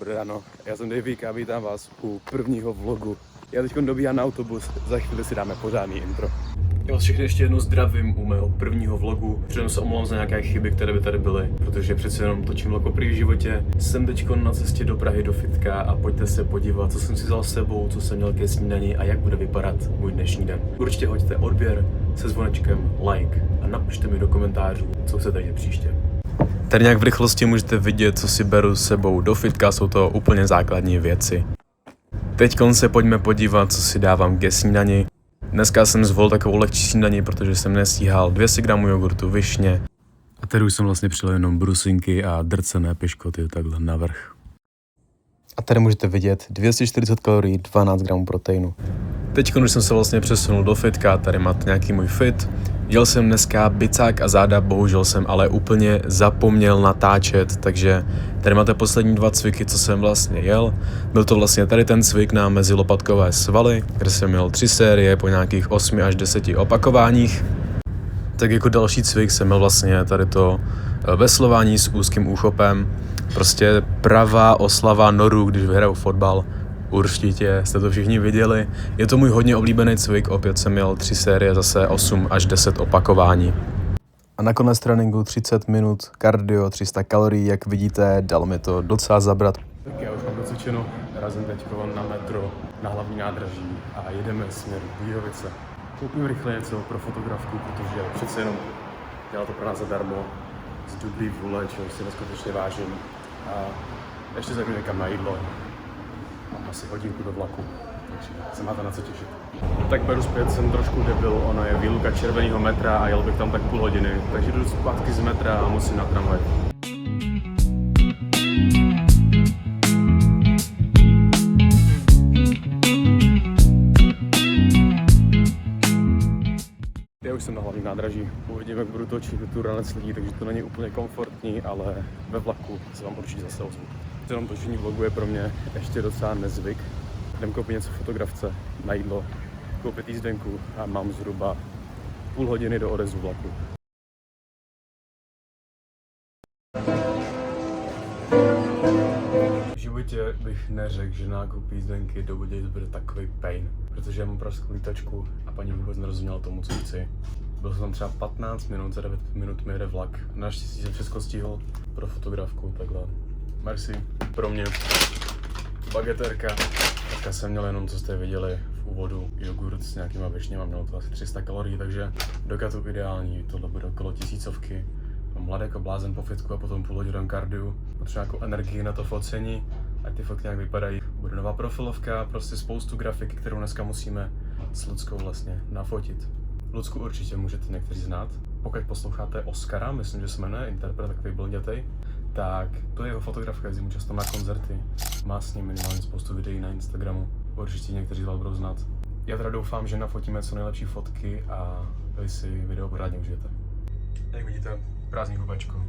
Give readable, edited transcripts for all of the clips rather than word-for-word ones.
Dobré ráno, já jsem Davík a vítám vás u prvního vlogu. Já teď dobíhám na autobus, za chvíli si dáme pořádný intro. Já vás všechny ještě jednou zdravím u mého prvního vlogu. Předem se omlouvám za nějaké chyby, které by tady byly, protože přece jenom točím vlog poprvé v životě. Jsem teď na cestě do Prahy do fitka a pojďte se podívat, co jsem si vzal s sebou, co jsem měl ke snídani a jak bude vypadat můj dnešní den. Určitě hoďte odběr se zvonečkem, like a napište mi do komentářů, co chcete dělat příště. Tady nějak v rychlosti můžete vidět, co si beru s sebou do fitka, jsou to úplně základní věci. Teďkon se pojďme podívat, co si dávám ke snídani. Dneska jsem zvolil takovou lehčí snídani, protože jsem nestíhal 200 gramů jogurtu, višně. A tady už jsem vlastně přidal jenom brusinky a drcené piškoty takhle navrch. A tady můžete vidět 240 kalorií, 12 gramů proteinu. Teď už jsem se vlastně přesunul do fitka, tady máte nějaký můj fit. Jel jsem dneska bicák a záda, bohužel jsem ale úplně zapomněl natáčet, takže tady máte poslední 2 cviky, co jsem vlastně jel. Byl to vlastně tady ten cvik na mezilopatkové svaly, kde jsem měl 3 série po nějakých 8 až 10 opakováních. Tak jako další cvik jsem měl vlastně tady to veslování s úzkým úchopem. Prostě pravá oslava noru, když vyhraju fotbal. Určitě jste to všichni viděli. Je to můj hodně oblíbený cvik, opět jsem měl 3 série, zase 8 až 10 opakování. A nakonec tréninku 30 minut, kardio, 300 kalorií, jak vidíte, dalo mi to docela zabrat. Tak já už mám docvičeno, razím teď na metro, na hlavní nádraží a jedeme směr Budějovice. Koupím rychle něco pro fotografku, protože přece jenom dělá to pro nás zadarmo, z Dudlí vůle, čeho si neskutečně vážím. A ještě zajdu někam na jídlo. Mám asi hodinku do vlaku, takže se máte na co těšit. Tak beru zpět, jsem trošku debil, ono je výluka červeného metra a jel bych tam tak půl hodiny, takže jdu zpátky z metra a musím na tramvaj. Já už jsem na hlavním nádraží, uvidím, jak budu točit, tu ranec lidí, takže to není úplně komfortní, ale ve vlaku se vám určitě zase ozvu. Jenom točení vlogu je pro mě ještě docela nezvyk. Jdem koupit něco fotografce, na jídlo, koupit jízdenku a mám zhruba půl hodiny do odezvu vlaku. V životě bych neřekl, že nákup jízdenky do Budějovic bude takový pain, protože já mám pražskou lítačku a paní vůbec nerozuměla tomu, co chci. Byl jsem tam třeba 15 minut, za 9 minut mi jede vlak. Naštěstí jsem všechno stihl pro fotografku, takhle. Merci. Pro mě bageterka. Dneska jsem měl jenom, co jste viděli v úvodu, jogurt s nějakýma višněma, mělo to asi 300 kalorií, takže do katu ideální, tohle bude okolo 1000. Mám mladý jako blázen po fitku a potom půl hodinu kardiu. Potřebuji nějakou energii na to focení, ať ty fotky nějak vypadají. Bude nová profilovka, prostě spoustu grafiky, kterou dneska musíme s Luckou vlastně nafotit. Lucku určitě můžete někteří znát. Pokud posloucháte Oscara, myslím, že se jmenuje, interpret takový blondětej, tak to je jeho fotografka, jezdí mu často na koncerty. Má s ním minimálně spoustu videí na Instagramu. Určitě někteří z vás budou znát. Já teda doufám, že nafotíme co nejlepší fotky a vy si video pořádně užijete. Jak vidíte, prázdný hubečko.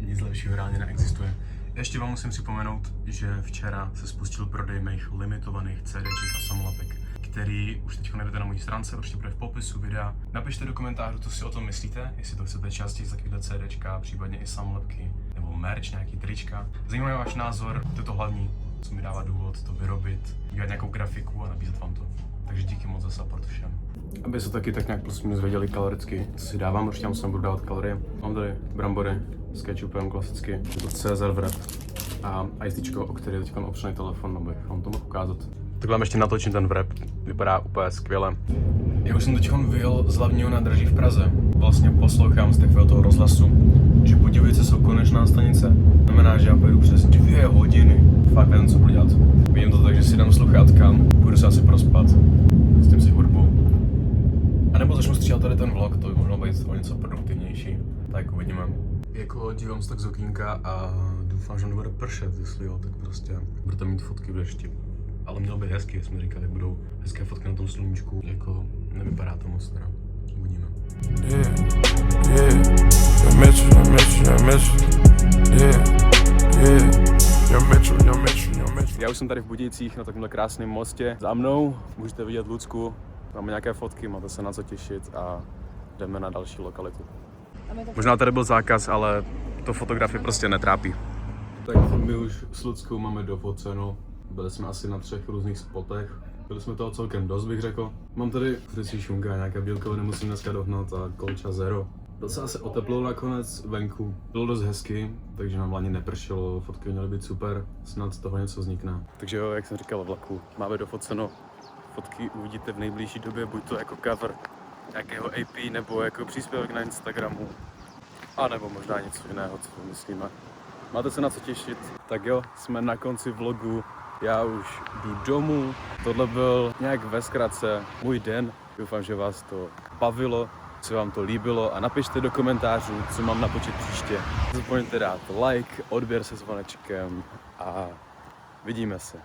Nic lepšího reálně neexistuje. Ještě vám musím připomenout, že včera se spustil prodej mých limitovaných CDček a samolepek, který už teď najdete na mojí stránce, určitě bude v popisu videa. Napište do komentářů, co si o tom myslíte, jestli to chcete častěji takovýhle CDčka, případně i samolepky, nebo merch, nějaký trička. Zajímá mě váš názor, to je to hlavní, co mi dává důvod to vyrobit, udělat nějakou grafiku a nabízet vám to. Takže díky moc za support všem. Aby se taky tak nějak plus minus věděli kaloricky, co si dávám, určitě vám sem budu dávat kalorie. Mám tady brambory s ketchupem klasicky, je to Cezar wrap a icečko, o který je teď opřený telefon, abych vám to mohl ukázat. Tak vám ještě natočím ten wrap, vypadá úplně skvěle. Já už jsem teď vyjel z hlavního nádraží v Praze. Vlastně poslouchám z takového toho rozhlasu, že Budějovice jsou konečná stanice. Znamená, že já pojedu přes 2 hodiny. Fakt nevím, co budu dělat. Vidím to tak, že si dám sluchátka, budu se asi prospat, s tím si hudbu. A nebo začnu stříhat tady ten vlog, to by mohlo být o něco produktivnější. Tak uvidíme. Jako dívám se tak z okýnka a doufám, že nebude pršet, jestli jo, tak prostě budete mít fotky v dešti. Ale mělo by hezky, jak jsme říkali, budou hezké fotky na tom sluníčku, jako nevypadá to moc teda. Uvidíme. Já už jsem tady v Budějcích na takovémhle krásném mostě. Za mnou můžete vidět Lucku, máme nějaké fotky, máte se na co těšit a jdeme na další lokalitu. Možná tady byl zákaz, ale to fotografie prostě netrápí. Tak my už s Luckou máme dofoceno. Byli jsme asi na 3 různých spotech. Byli jsme toho celkem dost, bych řekl. Mám tady frisí šunka, nějaké bílkoviny musím dneska dohnat a kolča zero. Docela se oteplilo nakonec venku. Bylo dost hezky, takže nám ani nepršelo, fotky měly být super, snad z toho něco vznikne. Takže jo, jak jsem říkal v vlaku, máme dofoceno. Fotky uvidíte v nejbližší době, buď to jako cover nějakého AP, nebo jako příspěvek na Instagramu. A nebo možná něco jiného, co vymyslíme. Máte se na co těšit? Tak jo, jsme na konci vlogu. Já už jdu domů. Tohle byl nějak ve zkratce můj den. Doufám, že vás to bavilo, se vám to líbilo a napište do komentářů, co mám napočít příště. Nezapomeňte dát like, odběr se zvonečkem a vidíme se.